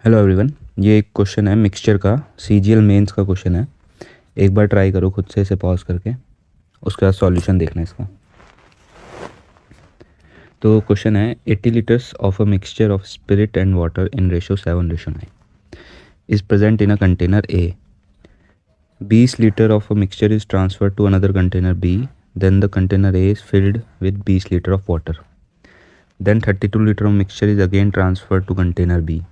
Hello everyone, ये एक question है मिक्सचर का, सीजीएल मेंस का क्वेश्चन है। एक बार ट्राई करो खुद से इसे पॉज करके, उसके बाद सॉल्यूशन देखना इसका। तो क्वेश्चन है 80 litres of a mixture of spirit and water in ratio 7:9 is present in a container A. 20 litre of a mixture is transferred to another container B, then the container A is filled with 20 litre of water, then 32 litre of mixture is again transferred to container B.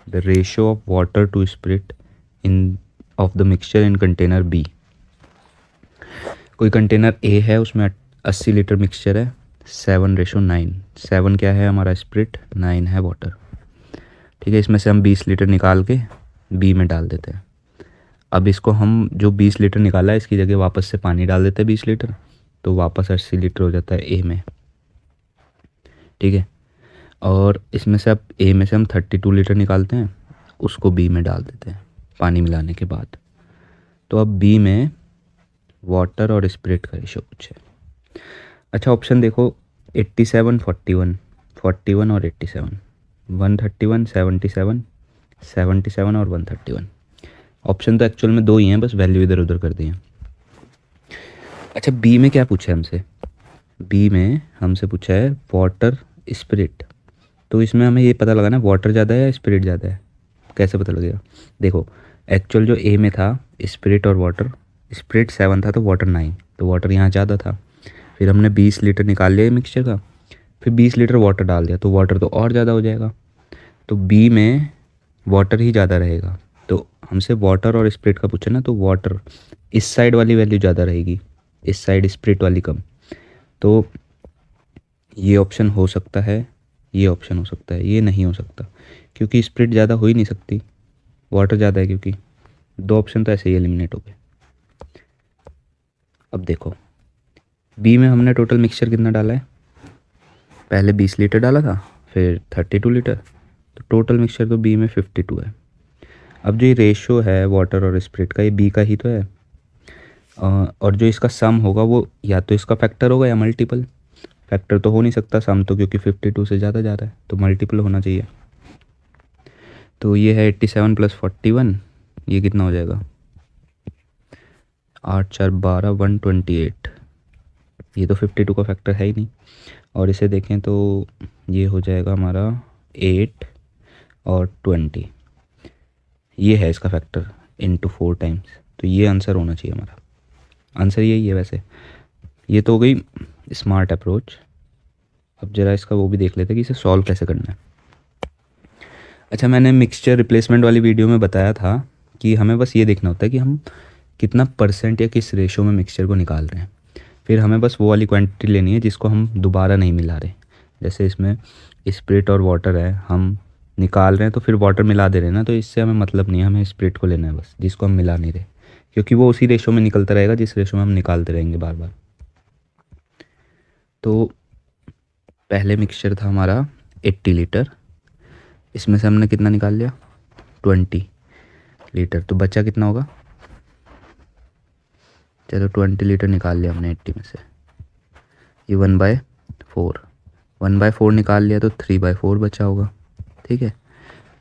The ratio of water to spirit in of the mixture in container B। कोई container A है, उसमें 80 litre mixture है, 7:9। 7 क्या है हमारा spirit, 9 है water. ठीक है, इसमें से हम 20 लीटर निकाल के B में डाल देते हैं। अब इसको हम जो 20 लीटर निकाला है इसकी जगह वापस से पानी डाल देते हैं 20 लीटर, तो वापस 80 लीटर हो जाता है A में। ठीक है, और इसमें से अब ए में से हम 32 लीटर निकालते हैं, उसको बी में डाल देते हैं पानी मिलाने के बाद। तो अब बी में वाटर और स्पिरिट का रेशो कुछ है। अच्छा, ऑप्शन देखो 87, 41, 41 और 87, 131, 77, 77 और 131। ऑप्शन तो एक्चुअल में दो ही हैं, बस वैल्यू इधर उधर कर दी है। अच्छा, बी में क्या पूछा है हमसे? बी में हमसे पूछा है वाटर स्पिरिट। तो इसमें हमें ये पता लगाना वाटर ज़्यादा है या स्पिरिट ज़्यादा है। कैसे पता लगेगा? देखो, एक्चुअल जो ए में था स्पिरिट और वाटर, स्पिरिट 7 था तो वाटर 9, तो वाटर यहाँ ज़्यादा था। फिर हमने 20 लीटर निकाल लिया मिक्सचर का, फिर 20 लीटर वाटर डाल दिया, तो वाटर तो और ज़्यादा हो जाएगा। तो बी में वाटर ही ज़्यादा रहेगा। तो हमसे वाटर और स्पिरिट का पूछा ना, तो वाटर इस साइड वाली वैल्यू ज़्यादा रहेगी, इस साइड स्पिरिट वाली कम। तो ये ऑप्शन हो सकता है, ये ऑप्शन हो सकता है, ये नहीं हो सकता क्योंकि स्पिरिट ज़्यादा हो ही नहीं सकती, वाटर ज़्यादा है। क्योंकि दो ऑप्शन तो ऐसे ही एलिमिनेट हो गए। अब देखो, बी में हमने टोटल मिक्सचर कितना डाला है? पहले 20 लीटर डाला था, फिर 32 लीटर, तो टोटल मिक्सचर तो बी में 52 है। अब जो ये रेशो है वाटर और स्पिरिट का, ये बी का ही तो है, और जो इसका सम होगा वो या तो इसका फैक्टर होगा या मल्टीपल। फैक्टर तो हो नहीं सकता सम तो, क्योंकि 52 से ज़्यादा जा रहा है, तो मल्टीपल होना चाहिए। तो ये है 87 + 41, ये कितना हो जाएगा? 8 4 12, 128। ये तो 52 का फैक्टर है ही नहीं। और इसे देखें तो ये हो जाएगा हमारा 8 और 20, ये है इसका फैक्टर इंटू 4 टाइम्स। तो ये आंसर होना चाहिए हमारा। आंसर यही है वैसे। ये तो हो गई स्मार्ट अप्रोच। अब ज़रा इसका वो भी देख लेते हैं कि इसे सॉल्व कैसे करना है। अच्छा, मैंने मिक्सचर रिप्लेसमेंट वाली वीडियो में बताया था कि हमें बस ये देखना होता है कि हम कितना परसेंट या किस रेशो में मिक्सचर को निकाल रहे हैं। फिर हमें बस वो वाली क्वांटिटी लेनी है जिसको हम दोबारा नहीं मिला रहे। जैसे इसमें स्पिरिट और वाटर है, हम निकाल रहे हैं तो फिर वाटर मिला दे रहे हैं ना, तो इससे हमें मतलब नहीं है। हमें स्पिरिट को लेना है बस, जिसको हम मिला नहीं रहे, क्योंकि वो उसी रेशो में निकलता रहेगा जिस रेशो में हम निकालते रहेंगे बार बार। तो पहले मिक्सचर था हमारा 80 लीटर, इसमें से हमने कितना निकाल लिया? 20 लीटर। तो बचा कितना होगा? चलो 20 लीटर निकाल लिया हमने 80 में से, ये 1/4, 1/4 निकाल लिया तो 3/4 बचा होगा। ठीक है,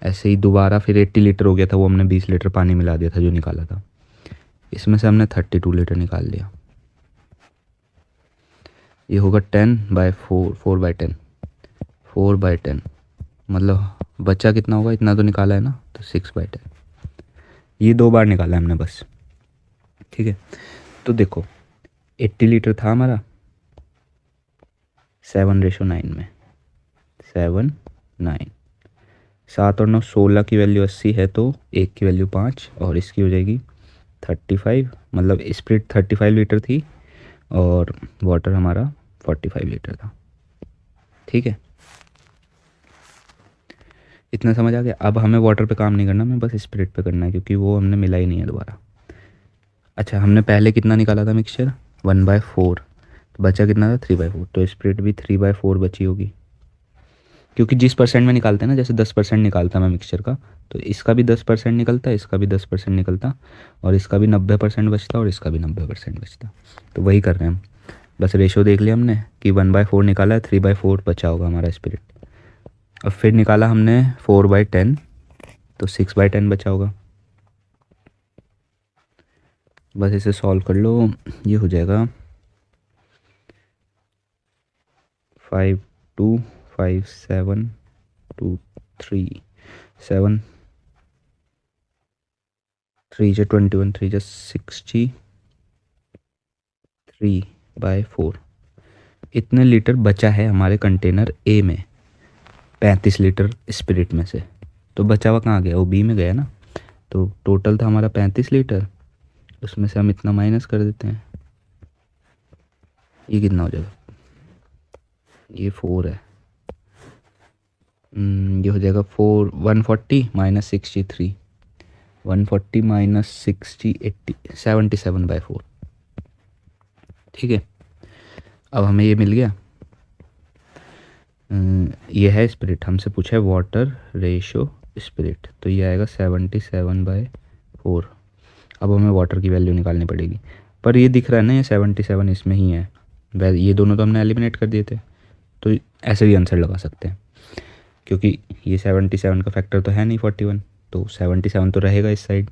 ऐसे ही दोबारा फिर 80 लीटर हो गया था, वो हमने 20 लीटर पानी मिला दिया था जो निकाला था। इसमें से हमने 32 लीटर निकाल लिया, ये होगा 10/4, 4/10, 4/10। मतलब बचा कितना होगा? इतना तो निकाला है ना, तो 6/10। ये 2 बार निकाला है हमने बस। ठीक है, तो देखो 80 लीटर था हमारा 7:9 में, 7 9, 7 और 9 16 की वैल्यू 80 है, तो 1 की वैल्यू 5 और इसकी हो जाएगी 35। मतलब स्पिरिट 35 लीटर थी और वाटर हमारा 45 लीटर था। ठीक है, इतना समझ आ गया। अब हमें वाटर पे काम नहीं करना, हमें बस स्पिरिट पे करना है, क्योंकि वो हमने मिला ही नहीं है दोबारा। अच्छा, हमने पहले कितना निकाला था मिक्सचर? 1/4, तो बचा कितना था? 3/4। तो स्पिरिट भी 3/4 बची होगी, क्योंकि जिस परसेंट में निकालते हैं ना, जैसे 10% निकालता मैं मिक्सचर का, तो इसका भी 10% निकलता, इसका भी 10% निकलता, और इसका भी 90% बचता, और इसका भी 90% बचता। तो वही कर रहे हैं हम, बस रेशो देख लिया हमने कि 1/4 निकाला है, 3/4 बचा होगा हमारा स्पिरिट। अब फिर निकाला हमने 4/10, तो 6/10 बचा होगा। बस इसे सॉल्व कर लो, ये हो जाएगा 525723 3 से 21 3 से 63/4। इतने लीटर बचा है हमारे कंटेनर ए में 35 लीटर स्पिरिट में से। तो बचा हुआ कहाँ गया, वो बी में गया ना। तो टोटल था हमारा 35 लीटर, उसमें से हम इतना माइनस कर देते हैं। ये कितना हो जाएगा, ये 4 है। ये हो जाएगा 140 माइनस 63, 140 माइनस 60 80 77/4। ठीक है, अब हमें ये मिल गया। ये है स्पिरिट, हमसे पूछा है वाटर रेशो स्पिरिट, तो ये आएगा 77/4। अब हमें वाटर की वैल्यू निकालनी पड़ेगी, पर ये दिख रहा है ना ये 77 इसमें ही है। ये दोनों तो हमने एलिमिनेट कर दिए थे, तो ऐसे भी आंसर लगा सकते हैं, क्योंकि ये 77 का फैक्टर तो है नहीं 41, तो 77 तो रहेगा इस साइड।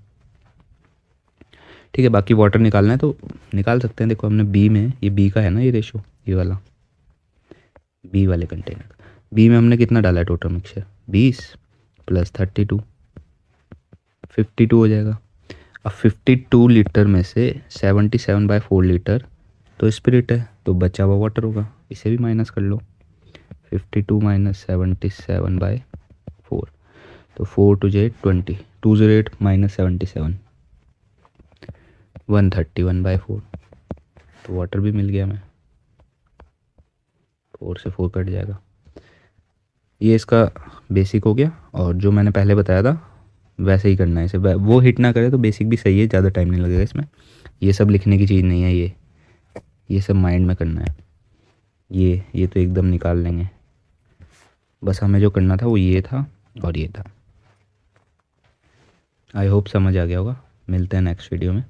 ठीक है, बाकी वाटर निकालना है तो निकाल सकते हैं। देखो हमने बी में, ये बी का है ना ये रेशो, ये वाला बी वाले कंटेनर, बी में हमने कितना डाला है टोटल मिक्सचर 20 प्लस 32 52 हो जाएगा। अब 52 लीटर में से 77/4 लीटर तो स्पिरिट है, तो बचा हुआ वाटर होगा, इसे भी माइनस कर लो। 52 माइनस 77/4, तो 4 2 8 20 208 माइनस 77 131/4। तो वाटर भी मिल गया हमें, 4 से 4 कट जाएगा। ये इसका बेसिक हो गया, और जो मैंने पहले बताया था वैसे ही करना है इसे। वो हिट ना करे तो बेसिक भी सही है, ज़्यादा टाइम नहीं लगेगा इसमें। ये सब लिखने की चीज़ नहीं है, ये सब माइंड में करना है। ये तो एकदम निकाल लेंगे। बस हमें जो करना था वो ये था और ये था। आई होप समझ आ गया होगा। मिलते हैं नेक्स्ट वीडियो में।